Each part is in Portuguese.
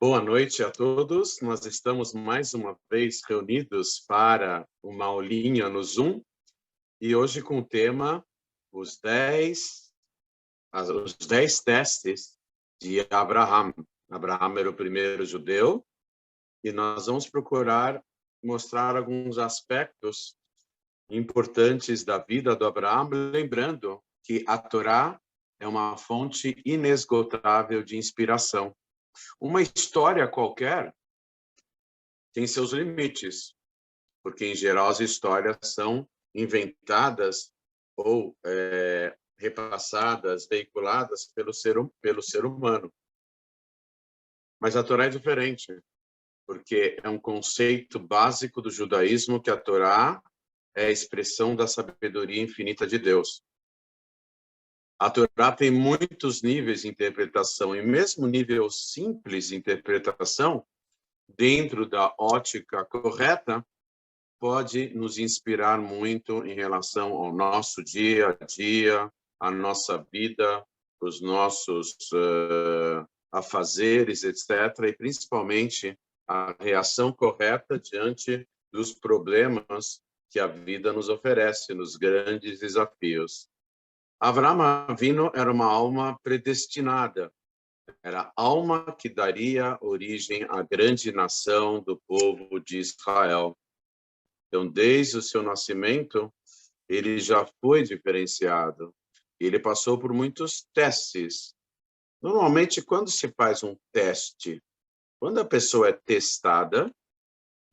Boa noite a todos. Nós estamos mais uma vez reunidos para uma aulinha no Zoom e hoje com o tema os 10 testes de Abraham. Abraham era o primeiro judeu e nós vamos procurar mostrar alguns aspectos importantes da vida do Abraham, lembrando que a Torá é uma fonte inesgotável de inspiração. Uma história qualquer tem seus limites, porque, em geral, as histórias são inventadas ou repassadas, veiculadas pelo ser humano. Mas a Torá é diferente, porque é um conceito básico do judaísmo que a Torá é a expressão da sabedoria infinita de Deus. A Torá tem muitos níveis de interpretação, e mesmo nível simples de interpretação, dentro da ótica correta, pode nos inspirar muito em relação ao nosso dia a dia, à nossa vida, os nossos afazeres, etc., e principalmente a reação correta diante dos problemas que a vida nos oferece, nos grandes desafios. Avraham Avinu era uma alma predestinada, era a alma que daria origem à grande nação do povo de Israel. Então, desde o seu nascimento, ele já foi diferenciado. Ele passou por muitos testes. Normalmente, quando se faz um teste, quando a pessoa é testada,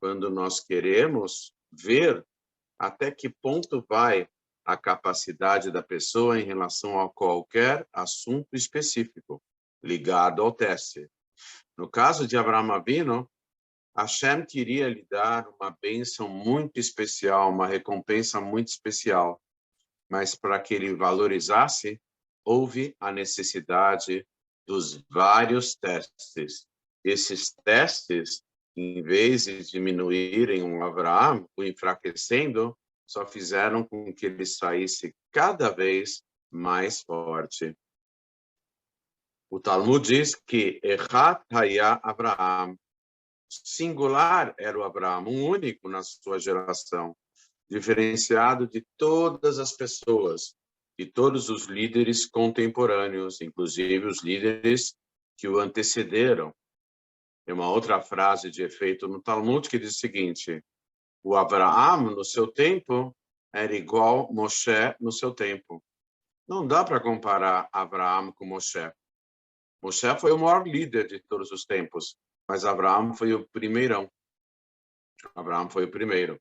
quando nós queremos ver até que ponto vai a capacidade da pessoa em relação a qualquer assunto específico ligado ao teste. No caso de Avraham Avinu, Hashem queria lhe dar uma bênção muito especial, uma recompensa muito especial, mas para que ele valorizasse, houve a necessidade dos vários testes. Esses testes, em vez de diminuírem o Avraham, o enfraquecendo, só fizeram com que ele saísse cada vez mais forte. O Talmud diz que Echad Hayah Avraham, singular era o Abraham, um único na sua geração, diferenciado de todas as pessoas, de todos os líderes contemporâneos, inclusive os líderes que o antecederam. Tem uma outra frase de efeito no Talmud que diz o seguinte: o Abraham, no seu tempo, era igual Moshe no seu tempo. Não dá para comparar Abraham com Moshe. Moshe foi o maior líder de todos os tempos, mas Abraham foi o primeirão. Abraham foi o primeiro.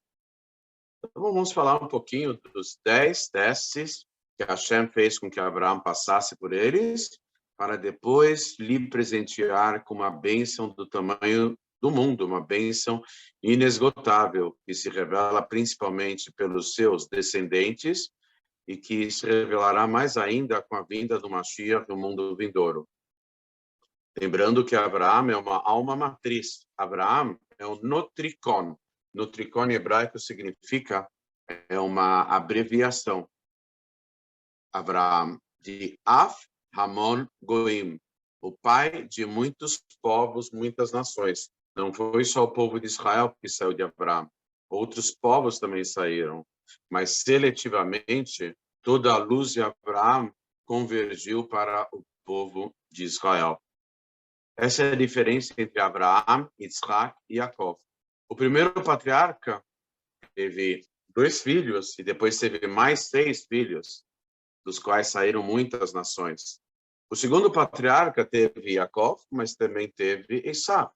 Então, vamos falar um pouquinho dos 10 testes que Hashem fez com que Abraham passasse por eles, para depois lhe presentear com uma bênção do tamanho do mundo, uma bênção inesgotável, que se revela principalmente pelos seus descendentes e que se revelará mais ainda com a vinda do Mashiach no mundo vindouro. Lembrando que Abraham é uma alma matriz. Abraham é um notricon. Notricon em hebraico significa, é uma abreviação. Abraham, de Av Hamon Goim, o pai de muitos povos, muitas nações. Não foi só o povo de Israel que saiu de Abraham. Outros povos também saíram. Mas, seletivamente, toda a luz de Abraham convergiu para o povo de Israel. Essa é a diferença entre Abraham, Isaac e Jacó. O primeiro patriarca teve 2 filhos e depois teve mais 6 filhos, dos quais saíram muitas nações. O segundo patriarca teve Jacó, mas também teve Esaú.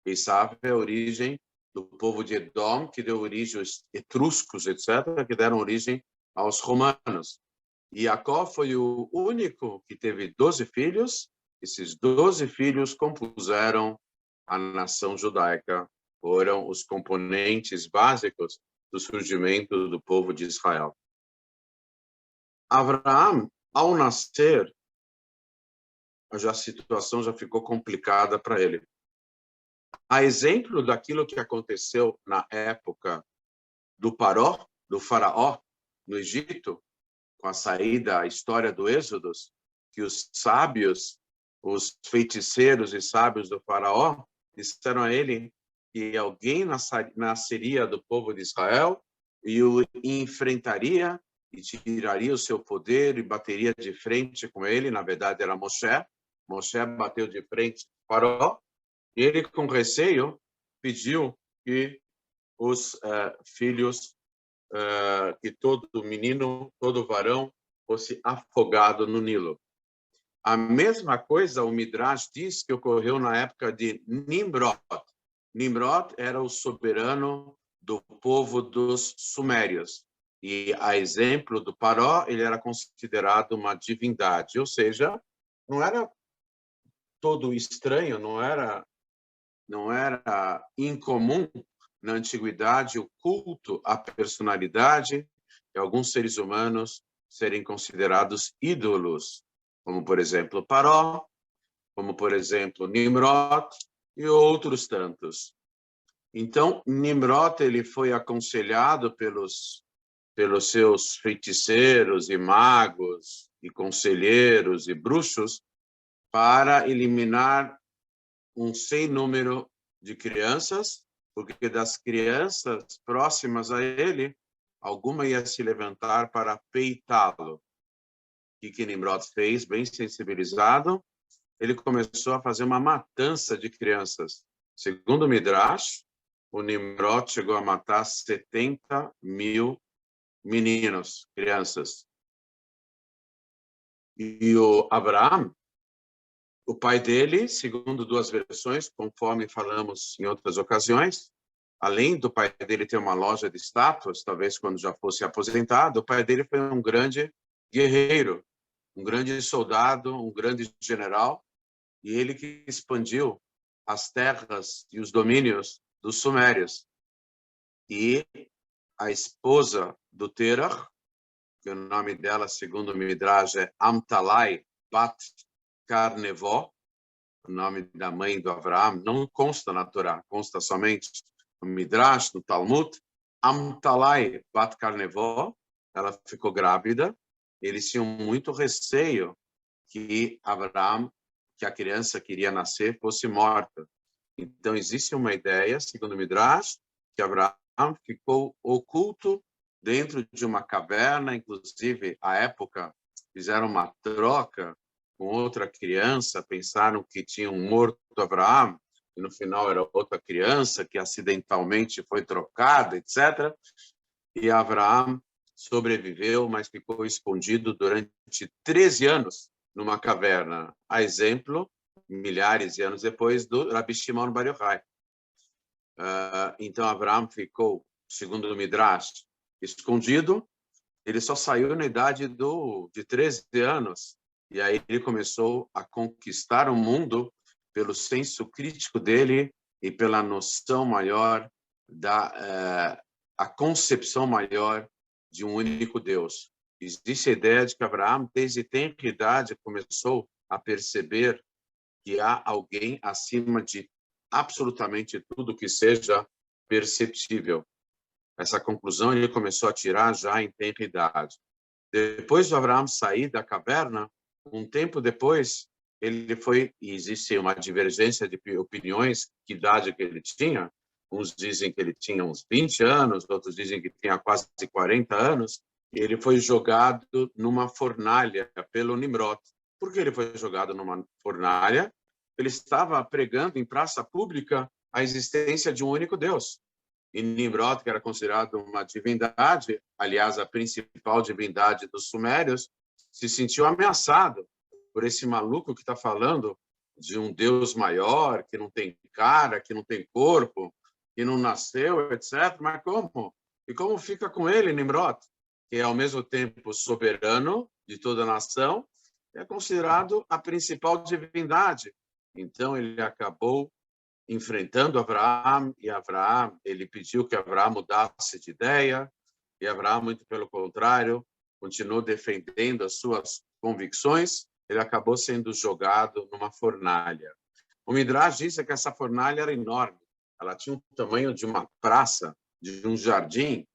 Esaú é a origem do povo de Edom, que deu origem aos etruscos, etc., que deram origem aos romanos. E Jacó foi o único que teve 12 filhos. Esses 12 filhos compuseram a nação judaica, foram os componentes básicos do surgimento do povo de Israel. Abraão, ao nascer, a situação já ficou complicada para ele. A exemplo daquilo que aconteceu na época do faraó, no Egito, com a saída, a história do Êxodo, que os sábios, os feiticeiros e sábios do faraó, disseram a ele que alguém nasceria do povo de Israel e o enfrentaria e tiraria o seu poder e bateria de frente com ele. Na verdade, era Moshe. Moshe bateu de frente com o faraó e ele, com receio, pediu que os filhos, que todo menino, todo varão, fosse afogado no Nilo. A mesma coisa o Midrash diz que ocorreu na época de Nimrod. Nimrod era o soberano do povo dos sumérios. E, a exemplo do Paró, ele era considerado uma divindade. Ou seja, não era todo estranho, não era incomum na antiguidade o culto à personalidade de alguns seres humanos serem considerados ídolos, como, por exemplo, Paró, como, por exemplo, Nimrod e outros tantos. Então, Nimrod ele foi aconselhado pelos seus feiticeiros e magos e conselheiros e bruxos para eliminar um sem número de crianças, porque das crianças próximas a ele, alguma ia se levantar para peitá-lo. O que Nimrod fez, bem sensibilizado? Ele começou a fazer uma matança de crianças. Segundo o Midrash, o Nimrod chegou a matar 70 mil meninos, crianças. E o Abraão, o pai dele, segundo duas versões, conforme falamos em outras ocasiões, além do pai dele ter uma loja de estátuas, talvez quando já fosse aposentado, o pai dele foi um grande guerreiro, um grande soldado, um grande general, e ele que expandiu as terras e os domínios dos sumérios. E a esposa do Terah, que o nome dela, segundo o Midrash, é Amtalai Bat Karnevó, o nome da mãe do Abraão, não consta na Torá, consta somente no Midrash, no Talmud. Amtalai Bat Karnevó, ela ficou grávida, eles tinham muito receio que Abraão, que a criança que iria nascer, fosse morta. Então, existe uma ideia, segundo o Midrash, que Abraão ficou oculto dentro de uma caverna, inclusive, à época, fizeram uma troca com outra criança, pensaram que tinham morto Abraão, e no final era outra criança que acidentalmente foi trocada, etc. E Abraão sobreviveu, mas ficou escondido durante 13 anos numa caverna. A exemplo, milhares de anos depois, do Rabi Shimon Bar Yochai. Então, Abraão ficou, segundo o Midrash, escondido. Ele só saiu na idade de 13 anos. E aí ele começou a conquistar o mundo pelo senso crítico dele e pela noção maior a concepção maior de um único Deus. Existe a ideia de que Abraão, desde tenra idade, começou a perceber que há alguém acima de absolutamente tudo que seja perceptível. Essa conclusão ele começou a tirar já em tenra idade. Depois de Abraão sair da caverna, um tempo depois, ele foi, e existe uma divergência de opiniões, que idade que ele tinha. Uns dizem que ele tinha uns 20 anos, outros dizem que tinha quase 40 anos, e ele foi jogado numa fornalha pelo Nimrod. Por que ele foi jogado numa fornalha? Ele estava pregando em praça pública a existência de um único Deus. E Nimrod, que era considerado uma divindade, aliás, a principal divindade dos sumérios, se sentiu ameaçado por esse maluco que está falando de um Deus maior, que não tem cara, que não tem corpo, que não nasceu, etc. Mas como? E como fica com ele, Nimrod, que é ao mesmo tempo soberano de toda a nação, é considerado a principal divindade. Então ele acabou enfrentando Abraão, e ele pediu que Abraão mudasse de ideia, e Abraão, muito pelo contrário, continuou defendendo as suas convicções. Ele acabou sendo jogado numa fornalha. O Midrash diz que essa fornalha era enorme. Ela tinha o tamanho de uma praça, de um jardim,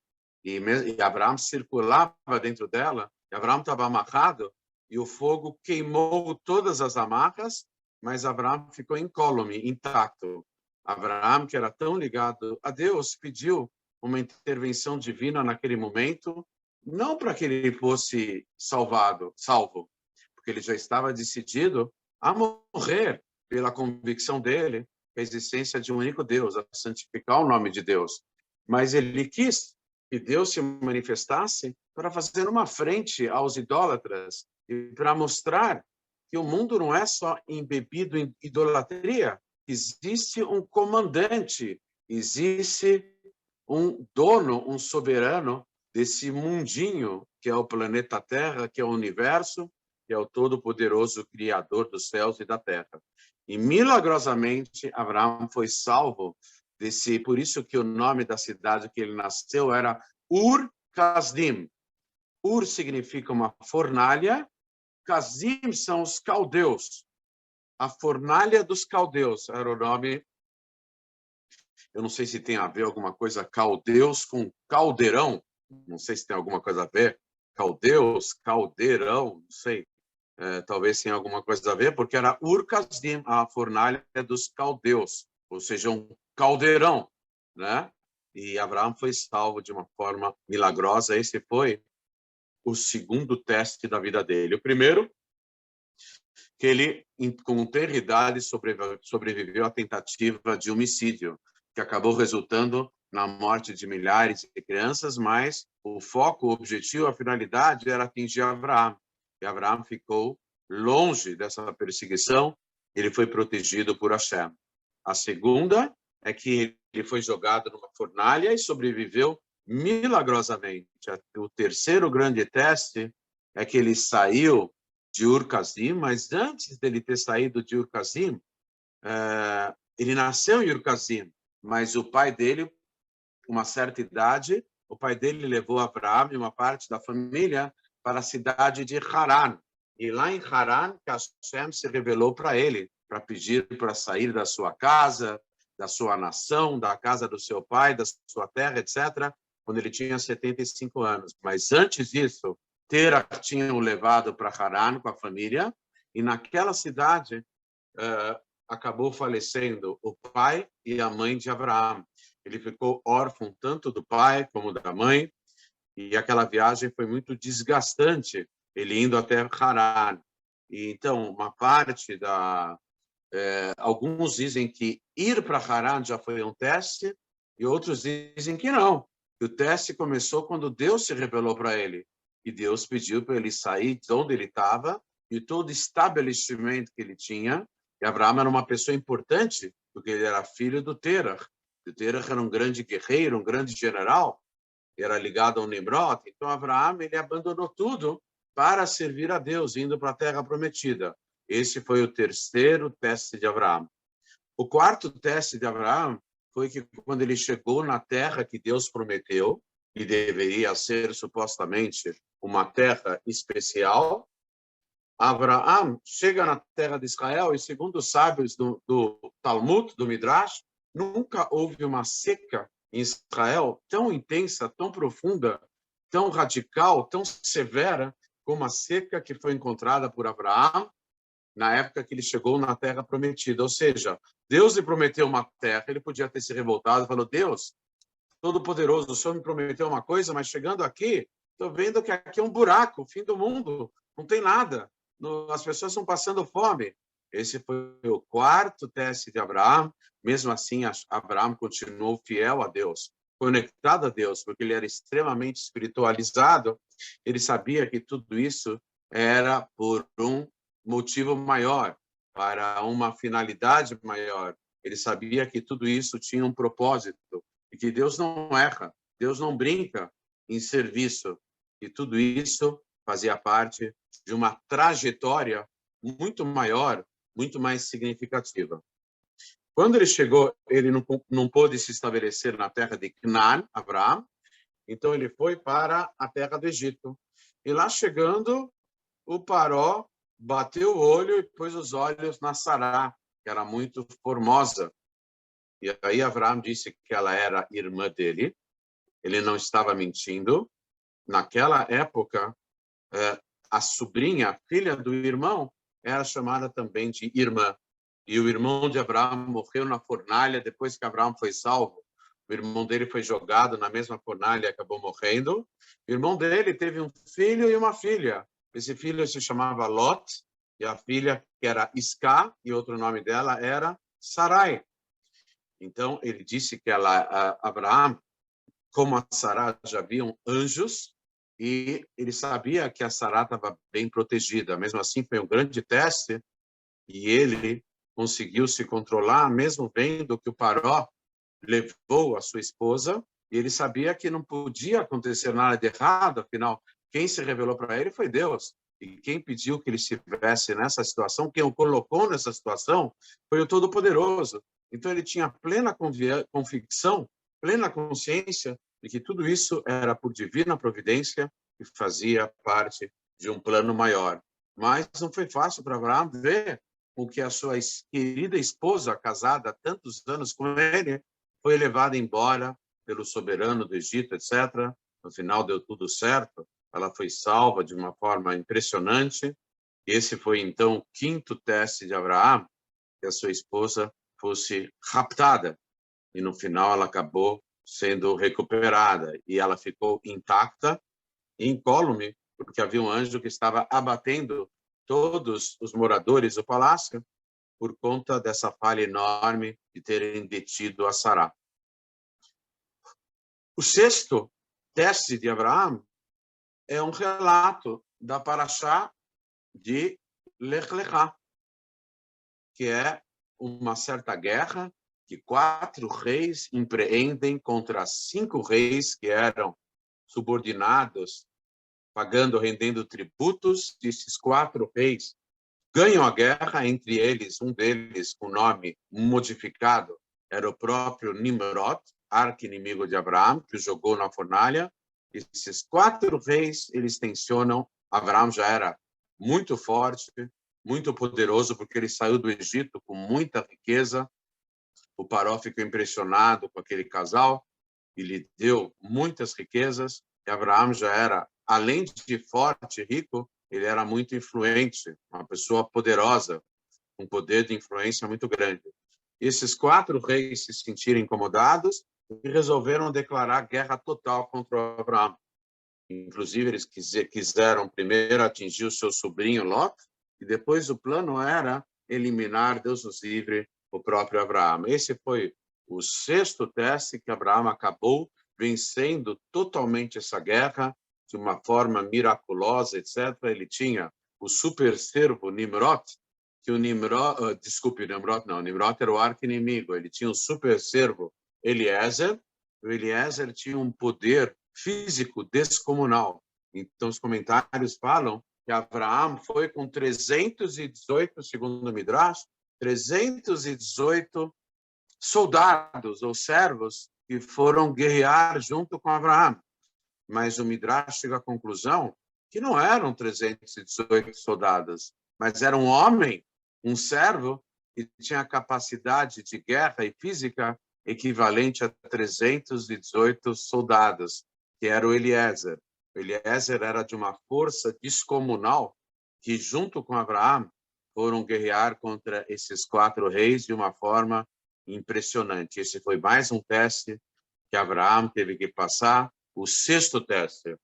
e Abraão circulava dentro dela. E Abraão estava amarrado, e o fogo queimou todas as amarras, mas Abraão ficou incólume, intacto. Abraão, que era tão ligado a Deus, pediu uma intervenção divina naquele momento, não para que ele fosse salvo, porque ele já estava decidido a morrer pela convicção dele, a existência de um único Deus, a santificar o nome de Deus. Mas ele quis que Deus se manifestasse para fazer uma frente aos idólatras e para mostrar que o mundo não é só embebido em idolatria, existe um comandante, existe um dono, um soberano desse mundinho que é o planeta Terra, que é o universo, que é o todo-poderoso Criador dos céus e da terra. E milagrosamente Abraão foi salvo desse, por isso que o nome da cidade que ele nasceu era Ur-Kasdim. Ur significa uma fornalha, Kasdim são os caldeus. A fornalha dos caldeus era o nome. Eu não sei se tem a ver alguma coisa caldeus com caldeirão. Não sei se tem alguma coisa a ver. Caldeus, caldeirão, não sei. Talvez tenha alguma coisa a ver, porque era Ur-Kasdim, a fornalha dos caldeus, ou seja, um caldeirão, né? E Abraão foi salvo de uma forma milagrosa. Esse foi o segundo teste da vida dele. O primeiro, que ele, com tenra idade, sobreviveu à tentativa de homicídio, que acabou resultando na morte de milhares de crianças, mas o foco, o objetivo, a finalidade era atingir Abraão. E Abraão ficou longe dessa perseguição, ele foi protegido por Hashem. A segunda é que ele foi jogado numa fornalha e sobreviveu milagrosamente. O terceiro grande teste é que ele saiu de Ur-Kasdim, mas antes dele ter saído de Ur-Kasdim, ele nasceu em Ur-Kasdim, mas o pai dele, uma certa idade, o pai dele levou Abraão e uma parte da família para a cidade de Haran. E lá em Haran, Hashem se revelou para ele, para pedir para sair da sua casa, da sua nação, da casa do seu pai, da sua terra, etc., quando ele tinha 75 anos. Mas antes disso, Terah tinha o levado para Haran com a família, e naquela cidade acabou falecendo o pai e a mãe de Abraão. Ele ficou órfão tanto do pai como da mãe, e aquela viagem foi muito desgastante, ele indo até Haran. E então, uma parte da... alguns dizem que ir para Haran já foi um teste, e outros dizem que não. Que o teste começou quando Deus se revelou para ele. E Deus pediu para ele sair de onde ele estava, e todo estabelecimento que ele tinha. E Abraão era uma pessoa importante, porque ele era filho do Terah. O Terah era um grande guerreiro, um grande general, era ligado ao Nimrod. Então, Abraão ele abandonou tudo para servir a Deus, indo para a Terra Prometida. Esse foi o terceiro teste de Abraão. O quarto teste de Abraão foi que, quando ele chegou na terra que Deus prometeu, e deveria ser supostamente uma terra especial, Abraão chega na terra de Israel e, segundo os sábios do Talmud, do Midrash, nunca houve uma seca em Israel tão intensa, tão profunda, tão radical, tão severa como a seca que foi encontrada por Abraão na época que ele chegou na Terra Prometida. Ou seja, Deus lhe prometeu uma terra, ele podia ter se revoltado e falou: Deus, Todo-Poderoso, o Senhor me prometeu uma coisa, mas chegando aqui, estou vendo que aqui é um buraco, o fim do mundo, não tem nada, as pessoas estão passando fome. Esse foi o quarto teste de Abraão. Mesmo assim, Abraão continuou fiel a Deus, conectado a Deus, porque ele era extremamente espiritualizado. Ele sabia que tudo isso era por um motivo maior, para uma finalidade maior. Ele sabia que tudo isso tinha um propósito, e que Deus não erra, Deus não brinca em serviço, e tudo isso fazia parte de uma trajetória muito maior, muito mais significativa. Quando ele chegou, ele não pôde se estabelecer na terra de Canaã, Abraão, então ele foi para a terra do Egito. E lá chegando, o Paró bateu o olho e pôs os olhos na Sará, que era muito formosa. E aí Abraão disse que ela era irmã dele. Ele não estava mentindo. Naquela época, a sobrinha, a filha do irmão, era chamada também de irmã. E o irmão de Abraão morreu na fornalha depois que Abraão foi salvo. O irmão dele foi jogado na mesma fornalha e acabou morrendo. O irmão dele teve um filho e uma filha. Esse filho se chamava Lot, e a filha, que era Isca, e outro nome dela era Sarai. Então, ele disse que Abraão, como a Sará, já viam anjos, e ele sabia que a Sará estava bem protegida. Mesmo assim, foi um grande teste, e ele conseguiu se controlar, mesmo vendo que o Paró levou a sua esposa, e ele sabia que não podia acontecer nada de errado, afinal, quem se revelou para ele foi Deus. E quem pediu que ele estivesse nessa situação, quem o colocou nessa situação, foi o Todo-Poderoso. Então, ele tinha plena convicção, plena consciência de que tudo isso era por divina providência e fazia parte de um plano maior. Mas não foi fácil para Abraão ver o que a sua querida esposa, casada há tantos anos com ele, foi levada embora pelo soberano do Egito, etc. No final deu tudo certo, ela foi salva de uma forma impressionante. Esse foi, então, o quinto teste de Abraão, que a sua esposa fosse raptada. E, no final, ela acabou sendo recuperada. E ela ficou intacta, incólume, porque havia um anjo que estava abatendo todos os moradores do palácio por conta dessa falha enorme de terem detido a Sará. O sexto teste de Abraão é um relato da Parashá de Lech Lechá, que é uma certa guerra que 4 reis empreendem contra 5 reis que eram subordinados, pagando, rendendo tributos. Esses 4 reis ganham a guerra, entre eles, um deles com nome modificado, era o próprio Nimrod, arqui-inimigo de Abraão, que o jogou na fornalha. Esses 4 reis, eles tensionam. Abraão já era muito forte, muito poderoso, porque ele saiu do Egito com muita riqueza. O Paró ficou impressionado com aquele casal e lhe deu muitas riquezas. E Abraão já era, além de forte e rico, ele era muito influente, uma pessoa poderosa, um poder de influência muito grande. Esses 4 reis se sentiram incomodados e resolveram declarar guerra total contra Abraão. Inclusive, eles quiseram primeiro atingir o seu sobrinho Lot, e depois o plano era eliminar, Deus nos livre, o próprio Abraão. Esse foi o sexto teste que Abraão acabou vencendo totalmente essa guerra, de uma forma miraculosa, etc. Ele tinha o super servo Nimrod, que o Nimrod, desculpe, Nimrod não, Nimrod era o arqui-inimigo. Ele tinha o super servo Eliezer. O Eliezer tinha um poder físico descomunal. Então, os comentários falam que Abraão foi com 318, segundo o Midrash, 318 soldados ou servos que foram guerrear junto com Abraão. Mas o Midrash chega à conclusão que não eram 318 soldados, mas era um homem, um servo, que tinha capacidade de guerra e física equivalente a 318 soldados, que era o Eliezer. O Eliezer era de uma força descomunal que, junto com Abraão, foram guerrear contra esses 4 reis de uma forma impressionante. Esse foi mais um teste que Abraão teve que passar, o sexto teste.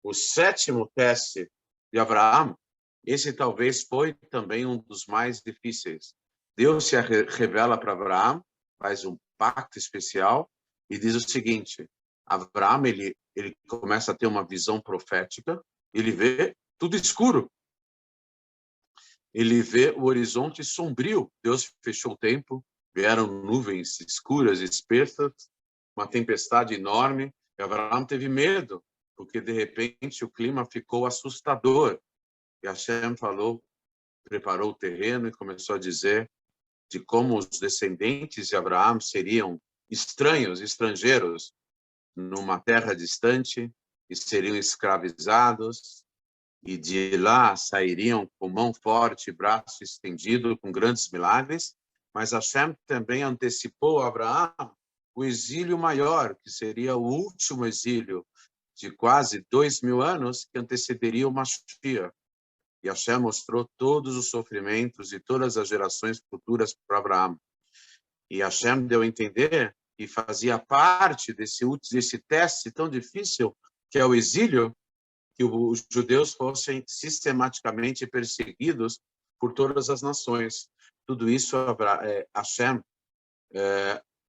O sétimo teste de Abraão, esse talvez foi também um dos mais difíceis. Deus se revela para Abraão, faz um pacto especial e diz o seguinte: Abraão, ele começa a ter uma visão profética, ele vê tudo escuro. Ele vê o horizonte sombrio. Deus fechou o tempo, vieram nuvens escuras, espessas, uma tempestade enorme. E Abraão teve medo, porque de repente o clima ficou assustador. E Hashem falou, preparou o terreno e começou a dizer: de como os descendentes de Abraão seriam estranhos, estrangeiros, numa terra distante, e seriam escravizados, e de lá sairiam com mão forte e braço estendido, com grandes milagres, mas Hashem também antecipou a Abraão o exílio maior, que seria o último exílio de quase 2000 anos, que antecederia o Mashiach. E Hashem mostrou todos os sofrimentos e todas as gerações futuras para Abraão. E Hashem deu a entender que fazia parte desse teste tão difícil, que é o exílio, que os judeus fossem sistematicamente perseguidos por todas as nações. Tudo isso Hashem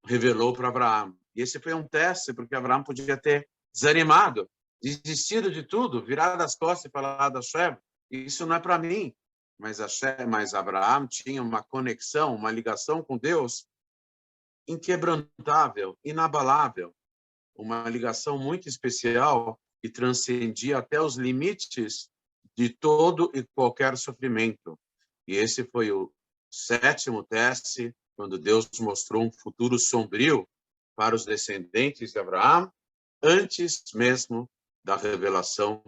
revelou para Abraão. E esse foi um teste, porque Abraão podia ter desanimado, desistido de tudo, virado as costas e falado a Hashem, isso não é para mim. Mas Abraão tinha uma conexão, uma ligação com Deus inquebrantável, inabalável, uma ligação muito especial que transcendia até os limites de todo e qualquer sofrimento. E esse foi o 7º teste, quando Deus mostrou um futuro sombrio para os descendentes de Abraão, antes mesmo da revelação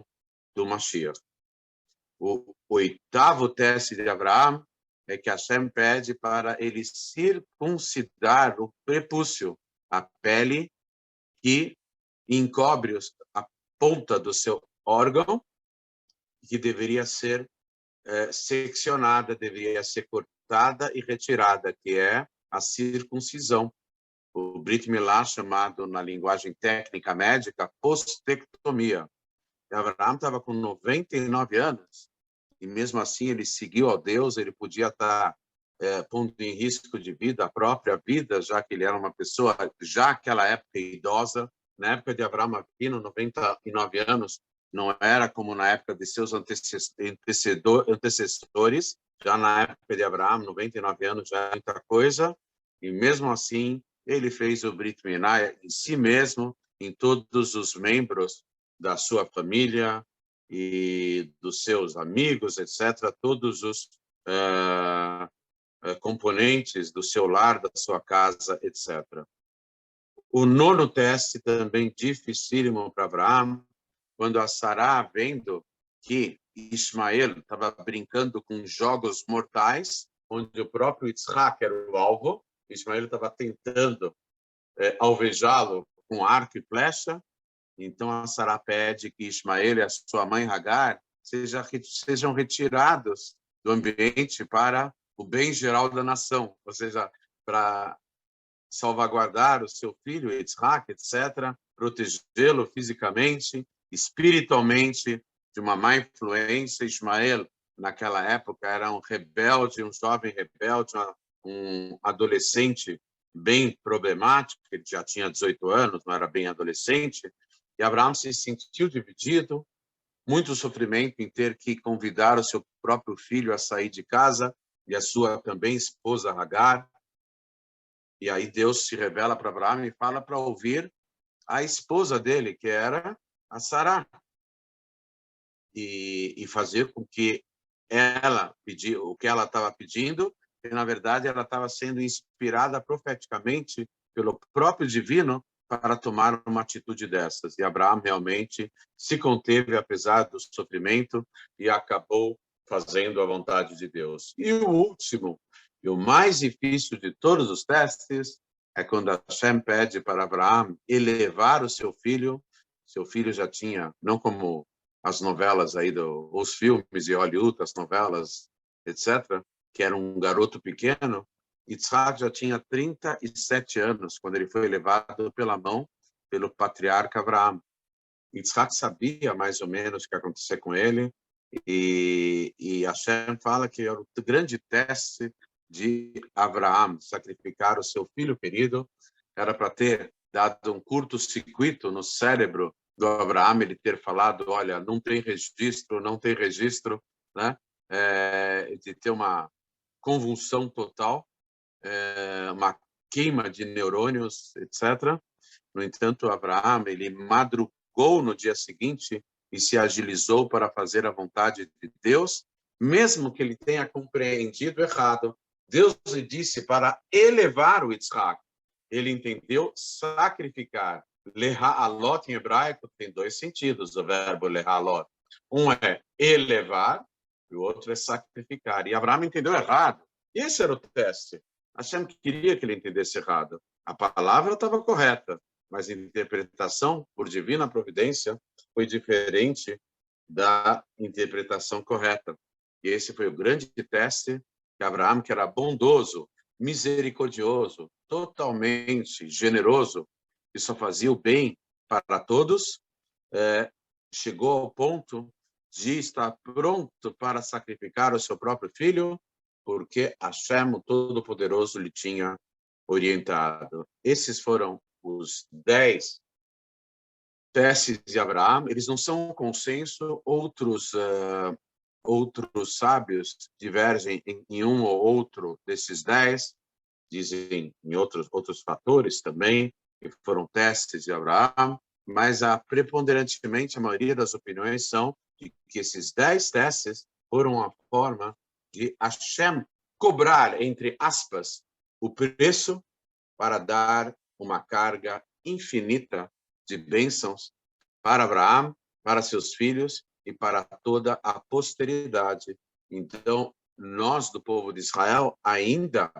do Mashiach. O 8º teste de Abraão é que Hashem pede para ele circuncidar o prepúcio, a pele que encobre a ponta do seu órgão, que deveria ser seccionada, deveria ser cortada e retirada, que é a circuncisão. O Brit Milá, chamado na linguagem técnica médica, postectomia. E Abraão estava com 99 anos, e mesmo assim ele seguiu a Deus, ele podia estar pondo em risco de vida, a própria vida, já que ele era uma pessoa, já naquela época, idosa. Na época de Abraão Avinu, 99 anos, não era como na época de seus antecessores. Já na época de Abraão, 99 anos já é muita coisa, e mesmo assim ele fez o Brit Milá em si mesmo, em todos os membros da sua família e dos seus amigos, etc., todos os componentes do seu lar, da sua casa, etc. O 9º teste, também dificílimo para Abraão, quando a Sará, vendo que Ismael estava brincando com jogos mortais, onde o próprio Yitzhak era o alvo, Ismael estava tentando alvejá-lo com arco e flecha, então a Sará pede que Ismael e a sua mãe Hagar sejam retirados do ambiente para o bem geral da nação, ou seja, para salvaguardar o seu filho, Yitzhak, etc., protegê-lo fisicamente, espiritualmente, de uma má influência. Ismael, naquela época, era um rebelde, um jovem rebelde, um adolescente bem problemático, ele já tinha 18 anos, não era bem adolescente, e Abraão se sentiu dividido, muito sofrimento em ter que convidar o seu próprio filho a sair de casa, e a sua também esposa Hagar. E aí Deus se revela para Abraão e fala para ouvir a esposa dele, que era a Sará, e fazer com que ela pedisse o que ela estava pedindo, e na verdade ela estava sendo inspirada profeticamente pelo próprio divino para tomar uma atitude dessas. E Abraão realmente se conteve apesar do sofrimento e acabou fazendo a vontade de Deus. E o último, e o mais difícil de todos os testes, é quando Hashem pede para Abraão elevar o seu filho. Seu filho já tinha, não como as novelas aí, os filmes de Hollywood, as novelas, etc., que era um garoto pequeno. Yitzhak já tinha 37 anos quando ele foi levado pela mão pelo patriarca Abraão. Yitzhak sabia mais ou menos o que ia acontecer com ele, e Hashem fala que era o grande teste de Abraão, sacrificar o seu filho querido, era para ter dado um curto-circuito no cérebro do Abraão, ele ter falado, olha, não tem registro, né? De ter uma convulsão total, uma queima de neurônios, etc. No entanto, Abraão, ele madrugou no dia seguinte e se agilizou para fazer a vontade de Deus, mesmo que ele tenha compreendido errado, Deus lhe disse para elevar o Yitzhak. Ele entendeu sacrificar. Leha'alot em hebraico tem dois sentidos, o verbo leha'alot. Um é elevar e o outro é sacrificar. E Abraão entendeu errado. Esse era o teste. Hashem queria que ele entendesse errado. A palavra estava correta, mas a interpretação, por divina providência, foi diferente da interpretação correta. E esse foi o grande teste que Abraão, que era bondoso, misericordioso, totalmente generoso, que só fazia o bem para todos, chegou ao ponto de estar pronto para sacrificar o seu próprio filho, porque Hashem, o Todo-Poderoso, lhe tinha orientado. Esses foram os 10 testes de Abraão. Eles não são um consenso, outros sábios divergem em um ou outro desses 10, dizem em outros fatores também, que foram testes de Abraão, mas preponderantemente a maioria das opiniões são de que esses 10 testes foram uma forma de Hashem cobrar, entre aspas, o preço para dar uma carga infinita de bênçãos para Abraão, para seus filhos e para toda a posteridade. Então, nós do povo de Israel ainda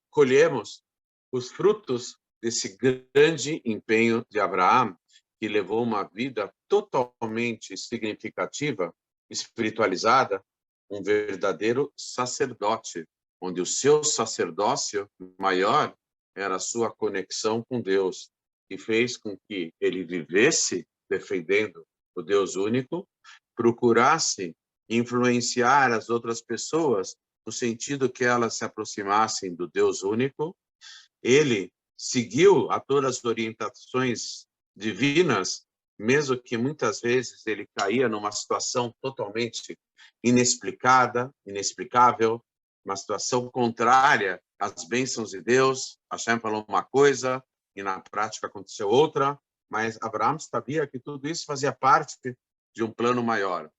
colhemos os frutos desse grande empenho de Abraão, que levou uma vida totalmente significativa, espiritualizada, um verdadeiro sacerdote, onde o seu sacerdócio maior era a sua conexão com Deus, que fez com que ele vivesse defendendo o Deus único, procurasse influenciar as outras pessoas no sentido que elas se aproximassem do Deus único. Ele seguiu a todas as orientações divinas, mesmo que muitas vezes ele caía numa situação totalmente inexplicável, uma situação contrária às bênçãos de Deus. Hashem falou uma coisa e na prática aconteceu outra, mas Abraão sabia que tudo isso fazia parte de um plano maior.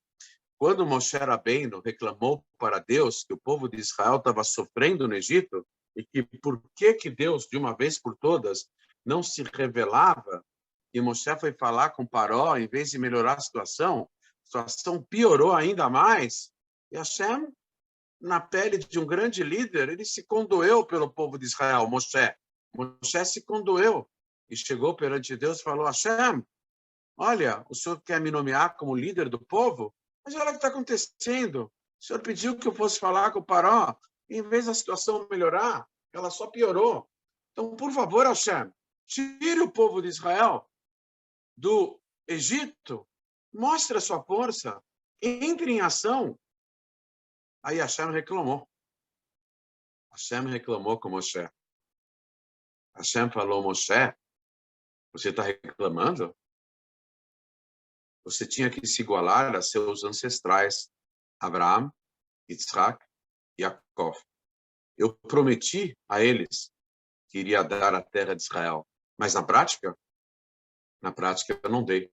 Quando Moshe Rabbeinu reclamou para Deus que o povo de Israel estava sofrendo no Egito e que por que Deus, de uma vez por todas, não se revelava, e Moshe foi falar com Paró, em vez de melhorar a situação piorou ainda mais. E Hashem, na pele de um grande líder, ele se condoeu pelo povo de Israel, Moshe. Moshe se condoeu e chegou perante Deus e falou: Hashem, olha, o senhor quer me nomear como líder do povo? Mas olha o que está acontecendo. O senhor pediu que eu fosse falar com o Paró, e em vez da situação melhorar, ela só piorou. Então, por favor, Hashem, tire o povo de Israel do Egito, mostre a sua força, entre em ação. Aí Hashem reclamou. Hashem reclamou com Moshe. Hashem falou: Moshe, você está reclamando? Você tinha que se igualar a seus ancestrais, Abraão, Yitzhak e Jacó. Eu prometi a eles que iria dar a terra de Israel, mas na prática eu não dei.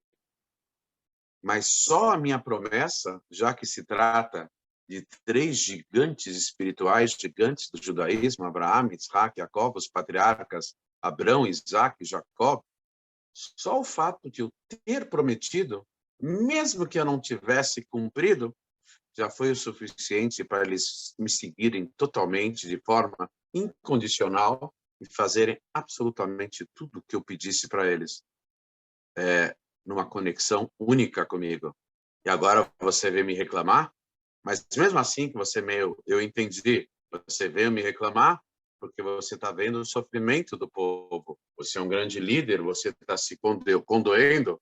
Mas só a minha promessa, já que se trata de 3 gigantes espirituais, gigantes do judaísmo, Abraão, Yitzhak, Jacó, os patriarcas, Abrão, Isaac e Jacó, só o fato de eu ter prometido, mesmo que eu não tivesse cumprido, já foi o suficiente para eles me seguirem totalmente, de forma incondicional, e fazerem absolutamente tudo o que eu pedisse para eles, numa conexão única comigo. E agora você veio me reclamar? Mas mesmo assim que eu entendi, você veio me reclamar porque você está vendo o sofrimento do povo. Você é um grande líder, você está se condoendo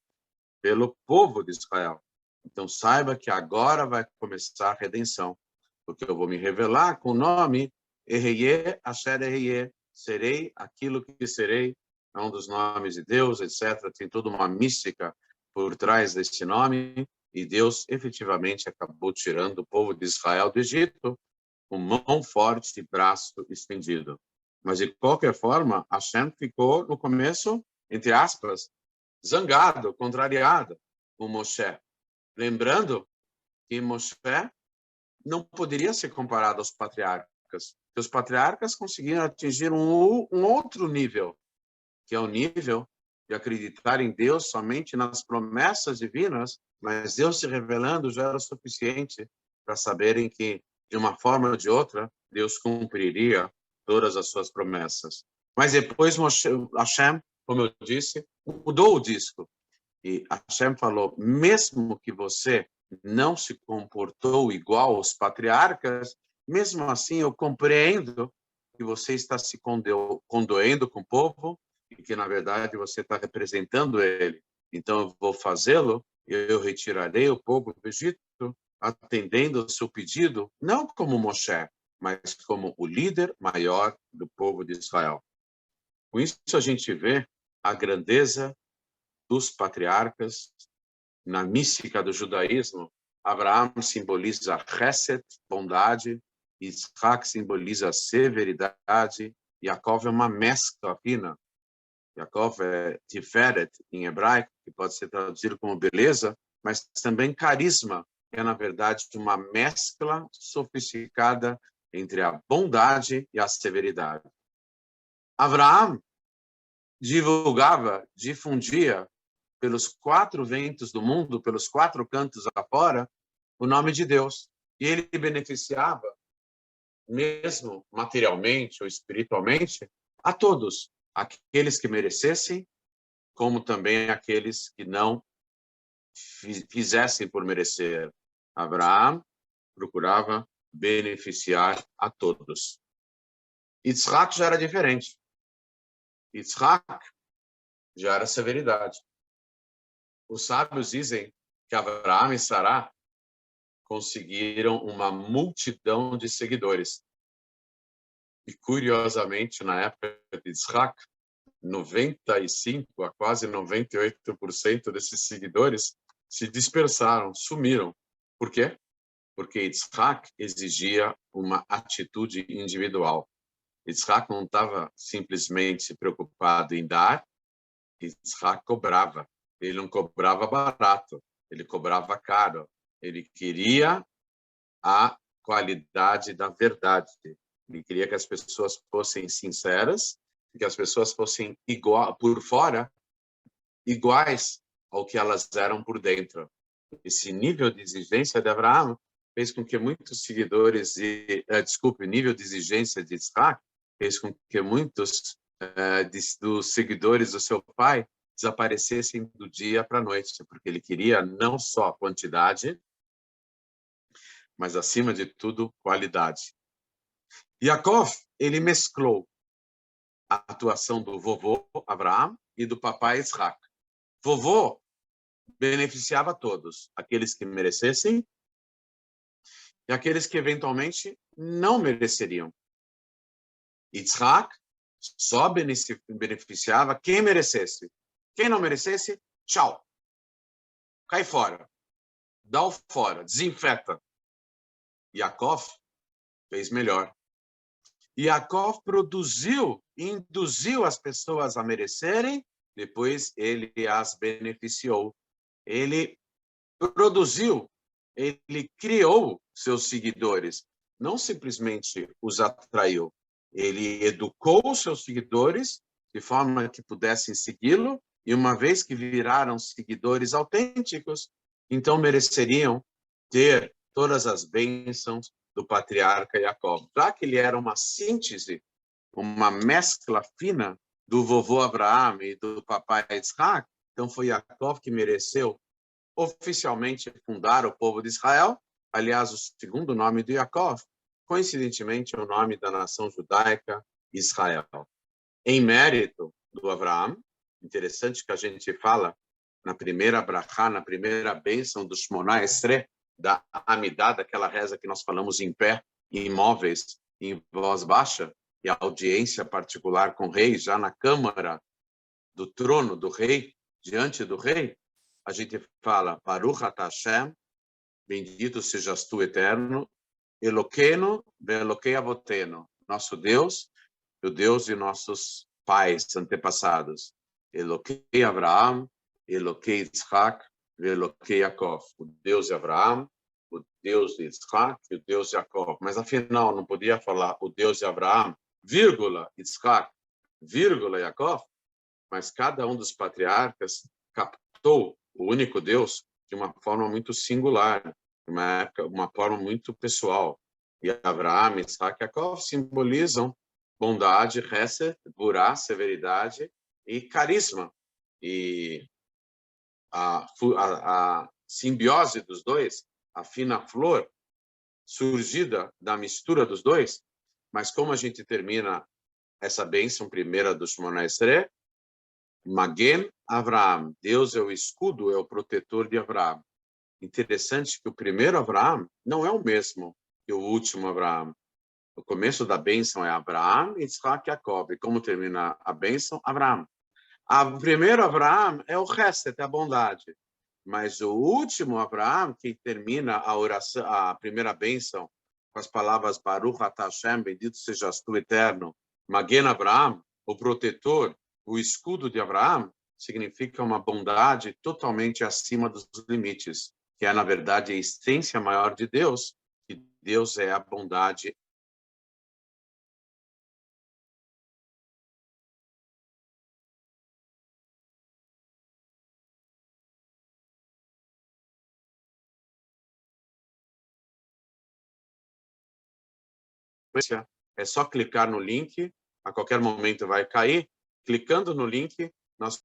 pelo povo de Israel. Então saiba que agora vai começar a redenção, porque eu vou me revelar com o nome Eheye Asher Eheye, serei aquilo que serei, é um dos nomes de Deus, etc. Tem toda uma mística por trás desse nome, e Deus efetivamente acabou tirando o povo de Israel do Egito com mão forte e braço estendido. Mas, de qualquer forma, Hashem ficou, no começo, entre aspas, zangado, contrariado com Moshe. Lembrando que Moshe não poderia ser comparado aos patriarcas. que os patriarcas conseguiram atingir um outro nível, que é o nível de acreditar em Deus somente nas promessas divinas, mas Deus se revelando já era o suficiente para saberem que, de uma forma ou de outra, Deus cumpriria todas as suas promessas. Mas depois Hashem, como eu disse, mudou o disco. E Hashem falou, mesmo que você não se comportou igual aos patriarcas, mesmo assim eu compreendo que você está se condoendo com o povo e que, na verdade, você está representando ele. Então, eu vou fazê-lo, eu retirarei o povo do Egito, atendendo ao seu pedido, não como Moshe, mas como o líder maior do povo de Israel. Com isso, a gente vê a grandeza dos patriarcas. Na mística do judaísmo, Abraão simboliza Chesed, bondade, Isaac simboliza severidade, Yaakov é uma mescla fina. Yaakov é Tiferet, em hebraico, que pode ser traduzido como beleza, mas também carisma, que é, na verdade, uma mescla sofisticada entre a bondade e a severidade. Abraão difundia pelos 4 ventos do mundo, pelos 4 cantos afora, o nome de Deus. E ele beneficiava, mesmo materialmente ou espiritualmente, a todos, aqueles que merecessem, como também aqueles que não fizessem por merecer. Abraão procurava beneficiar a todos. Yitzhak já era diferente. Yitzhak já era severidade. Os sábios dizem que Abraão e Sará conseguiram uma multidão de seguidores. E, curiosamente, na época de Yitzhak, 95% a quase 98% desses seguidores se dispersaram, sumiram. Por quê? Porque Yitzhak exigia uma atitude individual. Yitzhak não estava simplesmente preocupado em dar, Yitzhak cobrava. Ele não cobrava barato, ele cobrava caro. Ele queria a qualidade da verdade. Ele queria que as pessoas fossem sinceras, que as pessoas fossem por fora iguais ao que elas eram por dentro. Esse nível de exigência de Abraão fez com que muitos seguidores nível de exigência de Isaac fez com que muitos dos seguidores do seu pai desaparecessem do dia para a noite, porque ele queria não só quantidade, mas, acima de tudo, qualidade. Yaakov, ele mesclou a atuação do vovô Abraão e do papai Isaac. Vovô beneficiava todos, aqueles que merecessem e aqueles que eventualmente não mereceriam. Isaac só beneficiava quem merecesse. Quem não merecesse, tchau. Cai fora. Dá o fora, desinfeta. Yaakov fez melhor. Yaakov produziu e induziu as pessoas a merecerem, depois ele as beneficiou. Ele produziu, ele criou seus seguidores, não simplesmente os atraiu. Ele educou os seus seguidores de forma que pudessem segui-lo, e uma vez que viraram seguidores autênticos, então mereceriam ter todas as bênçãos do patriarca Yaakov. Já que ele era uma síntese, uma mescla fina do vovô Abraão e do papai Isaac, então foi Yaakov que mereceu oficialmente fundar o povo de Israel. Aliás, o segundo nome de Yaakov, coincidentemente, é o nome da nação judaica Israel. Em mérito do Abraão, interessante que a gente fala na primeira brachá, na primeira bênção do Shmona Esrei, da Amidá, daquela reza que nós falamos em pé, imóveis, em voz baixa, e a audiência particular com o rei, já na câmara do trono do rei, diante do rei, a gente fala, Baruch atah Hashem, bendito sejas tu, eterno, Eloqueno ve'Elokei avoteno, nosso Deus, o Deus de nossos pais, antepassados. Elokei Abraão, Elokei Yitzhak, ve'Elokei Yaakov, o Deus de Abraão, o Deus de Isaac e o Deus de Jacó. Mas, afinal, não podia falar o Deus de Abraão, vírgula, Isaac, vírgula, Jacó? Mas cada um dos patriarcas captou o único Deus de uma forma muito singular, uma forma muito pessoal. E Abraão, Isaac e Jacó simbolizam bondade, hesed, burá, severidade e carisma. E a simbiose dos dois, a fina flor, surgida da mistura dos dois. Mas como a gente termina essa bênção primeira do Shemona Esrei, Magen Avraham, Deus é o escudo, é o protetor de Avraham. Interessante que o primeiro Avraham não é o mesmo que o último Avraham. O começo da bênção é Abraham, Isaac e Jacob. E como termina a bênção? Avraham. O primeiro Avraham é o Hesed, é a bondade. Mas o último Avraham, que termina a oração, a primeira bênção, com as palavras Baruch atah Hashem, bendito sejas tu, eterno, Magen Avraham, o protetor, o escudo de Avraham, significa uma bondade totalmente acima dos limites, que é, na verdade, a essência maior de Deus, que Deus é a bondade. É só clicar no link, a qualquer momento vai cair. Clicando no link,